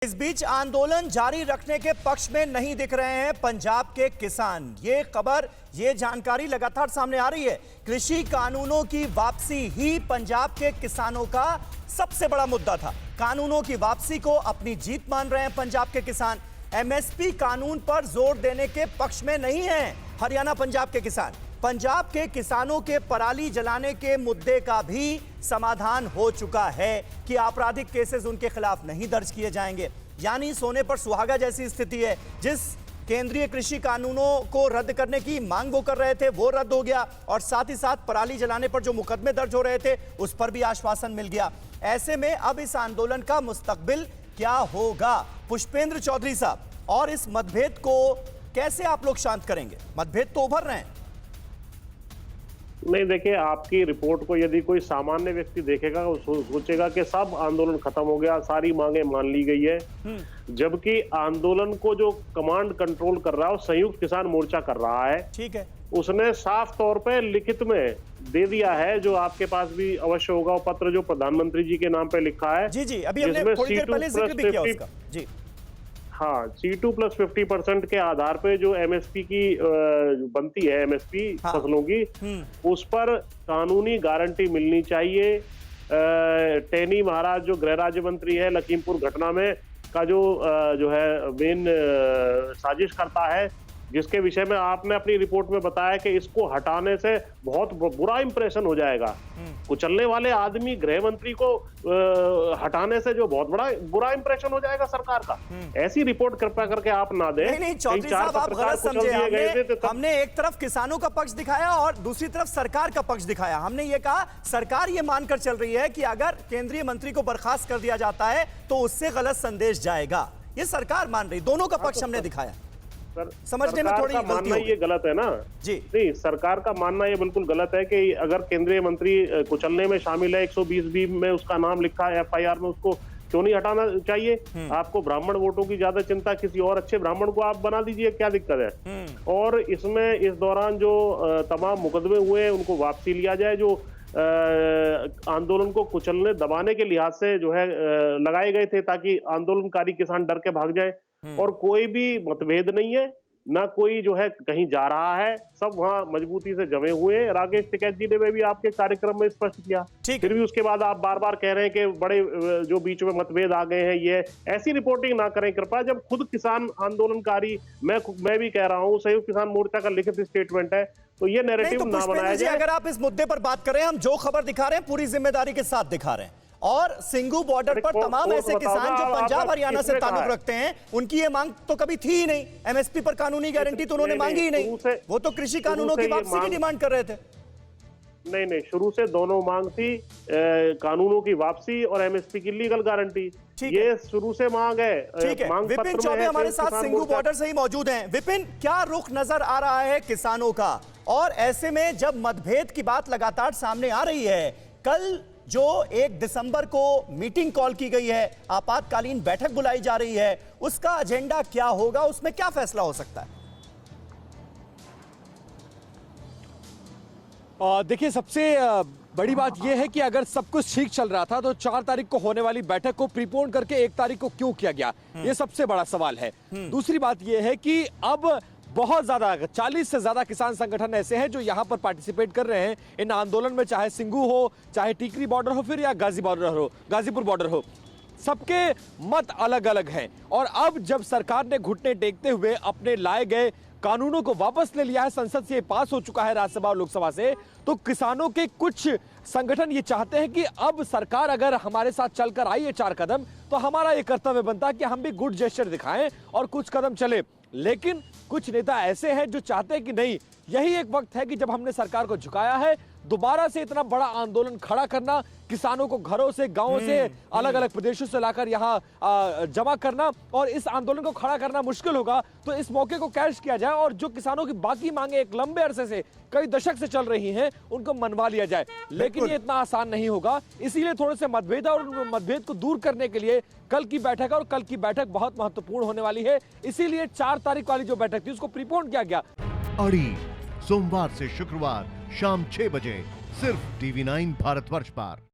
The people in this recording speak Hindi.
इस बीच आंदोलन जारी रखने के पक्ष में नहीं दिख रहे हैं पंजाब के किसान। ये खबर, ये जानकारी लगातार सामने आ रही है। कृषि कानूनों की वापसी ही पंजाब के किसानों का सबसे बड़ा मुद्दा था। कानूनों की वापसी को अपनी जीत मान रहे हैं पंजाब के किसान। एमएसपी कानून पर जोर देने के पक्ष में नहीं है हरियाणा पंजाब के किसान। पंजाब के किसानों के पराली जलाने के मुद्दे का भी समाधान हो चुका है कि आपराधिक केसेस उनके खिलाफ नहीं दर्ज किए जाएंगे। यानी सोने पर सुहागा जैसी स्थिति है। जिस केंद्रीय कृषि कानूनों को रद्द करने की मांग वो कर रहे थे वो रद्द हो गया, और साथ ही साथ पराली जलाने पर जो मुकदमे दर्ज हो रहे थे उस पर भी आश्वासन मिल गया। ऐसे में अब इस आंदोलन का मुस्तकबिल क्या होगा? पुष्पेंद्र चौधरी साहब, और इस मतभेद को कैसे आप लोग शांत करेंगे? मतभेद तो उभर रहे हैं। नहीं, देखिए, आपकी रिपोर्ट को यदि कोई सामान्य व्यक्ति देखेगा वो सोचेगा कि सब आंदोलन खत्म हो गया, सारी मांगे मान ली गई है, जबकि आंदोलन को जो कमांड कंट्रोल कर रहा है वो संयुक्त किसान मोर्चा कर रहा है। ठीक है, उसने साफ तौर पे लिखित में दे दिया है, जो आपके पास भी अवश्य होगा, वो पत्र जो प्रधानमंत्री जी के नाम पे लिखा है। जी जी, अभी हमने थोड़ी देर पहले जिक्र भी किया उसका। जी हाँ, C2+50% के आधार पे जो एमएसपी की बनती है, एमएसपी फसलों की, उस पर कानूनी गारंटी मिलनी चाहिए। टेनी महाराज जो गृह राज्य मंत्री है, लखीमपुर घटना में का जो है मेन साजिश करता है, जिसके विषय में आपने अपनी रिपोर्ट में बताया कि इसको हटाने से बहुत बुरा इंप्रेशन हो जाएगा। कुचलने वाले आदमी गृह मंत्री को हटाने से जो बहुत बुरा इंप्रेशन हो जाएगा सरकार का। ऐसी रिपोर्ट कृपया करके आप ना दें। नहीं चौधरी साहब, आप गलत समझे। हमने एक तरफ किसानों का पक्ष दिखाया और दूसरी तरफ सरकार का पक्ष दिखाया। हमने ये कहा सरकार ये मानकर चल रही है कि अगर केंद्रीय मंत्री को बर्खास्त कर दिया जाता है तो उससे गलत संदेश जाएगा। ये सरकार मान रही, दोनों का पक्ष हमने दिखाया। समझने में थोड़ी मानना ये गलत है ना जी। नहीं, सरकार का मानना ये बिल्कुल गलत है कि अगर केंद्रीय मंत्री कुचलने में शामिल है, 120B में उसका नाम लिखा है FIR में, उसको क्यों नहीं हटाना चाहिए? आपको ब्राह्मण वोटों की ज्यादा चिंता, किसी और अच्छे ब्राह्मण को आप बना दीजिए, क्या दिक्कत है? और इसमें इस दौरान जो तमाम मुकदमे हुए हैं उनको वापसी लिया जाए, जो आंदोलन को कुचलने दबाने के लिहाज से जो है लगाए गए थे, ताकि आंदोलनकारी किसान डर के भाग जाए। और कोई भी मतभेद नहीं है, ना कोई जो है कहीं जा रहा है, सब वहां मजबूती से जमे हुए हैं। राकेश टिकैत जी ने भी आपके कार्यक्रम में स्पष्ट किया, फिर भी उसके बाद आप बार बार कह रहे हैं कि बड़े जो बीच में मतभेद आ गए हैं। ये ऐसी रिपोर्टिंग ना करें कृपया। जब खुद किसान आंदोलनकारी, मैं भी कह रहा हूँ, संयुक्त किसान मोर्चा का लिखित स्टेटमेंट है, तो ये नैरेटिव ना बनाया जाए। अगर आप इस मुद्दे पर बात करें, हम जो खबर दिखा रहे हैं पूरी जिम्मेदारी के साथ दिखा रहे हैं। और सिंगू बॉर्डर पर तमाम ऐसे किसान जो पंजाब हरियाणा से ताल्लुक रखते हैं, उनकी ये मांग तो कभी थी ही नहीं। एमएसपी पर कानूनी गारंटी तो उन्होंने मांगी ही नहीं। वो तो कृषि कानूनों की वापसी की डिमांड कर रहे थे। नहीं, शुरू से दोनों मांग थी, कानूनों की वापसी और एमएसपी की लीगल गारंटी। ये शुरू से मांग है। ठीक है, विपिन चौबे हमारे साथ सिंगू बॉर्डर से ही मौजूद हैं। विपिन, क्या रुख नजर आ रहा है किसानों का? और ऐसे में जब मतभेद की बात लगातार सामने आ रही है, कल जो 1 दिसंबर को मीटिंग कॉल की गई है, आपातकालीन बैठक बुलाई जा रही है, उसका एजेंडा क्या होगा? उसमें क्या फैसला हो सकता है? देखिए, सबसे बड़ी बात यह है कि अगर सब कुछ ठीक चल रहा था तो 4 तारीख को होने वाली बैठक को प्रीपोन करके 1 तारीख को क्यों किया गया, यह सबसे बड़ा सवाल है। दूसरी बात यह है कि अब बहुत ज्यादा 40 से ज्यादा किसान संगठन ऐसे हैं जो यहां पर पार्टिसिपेट कर रहे हैं इन आंदोलन में, चाहे सिंगू हो, चाहे टीकरी बॉर्डर हो, फिर या गाजीपुर बॉर्डर हो। सबके मत अलग अलग हैं। और अब जब सरकार ने घुटने टेकते हुए अपने लाए गए कानूनों को वापस ले लिया है, संसद से पास हो चुका है, राज्यसभा और लोकसभा से, तो किसानों के कुछ संगठन ये चाहते हैं कि अब सरकार अगर हमारे साथ चलकर आई है 4 कदम, तो हमारा ये कर्तव्य बनता है कि हम भी गुड जेस्चर दिखाएं और कुछ कदम चले। लेकिन कुछ नेता ऐसे हैं जो चाहते हैं कि नहीं, यही एक वक्त है कि जब हमने सरकार को झुकाया है, दोबारा से इतना बड़ा आंदोलन खड़ा करना, किसानों को घरों से, गांवों से, अलग अलग प्रदेशों से लाकर यहां जमा करना और इस आंदोलन को खड़ा करना मुश्किल होगा। तो इस मौके को कैच किया जाए और जो किसानों की बाकी मांगे एक लंबे अरसे से, कई दशक से चल रही हैं, उनको मनवा लिया जाए। लेकिन ये इतना आसान नहीं होगा, इसीलिए थोड़े से मतभेद और मतभेद को दूर करने के लिए कल की बैठक, और कल की बैठक बहुत महत्वपूर्ण होने वाली है, इसीलिए 4 तारीख वाली जो बैठक थी उसको प्रीपोन किया गया। अड़ी सोमवार से शुक्रवार शाम 6 बजे सिर्फ TV9 भारतवर्ष पर।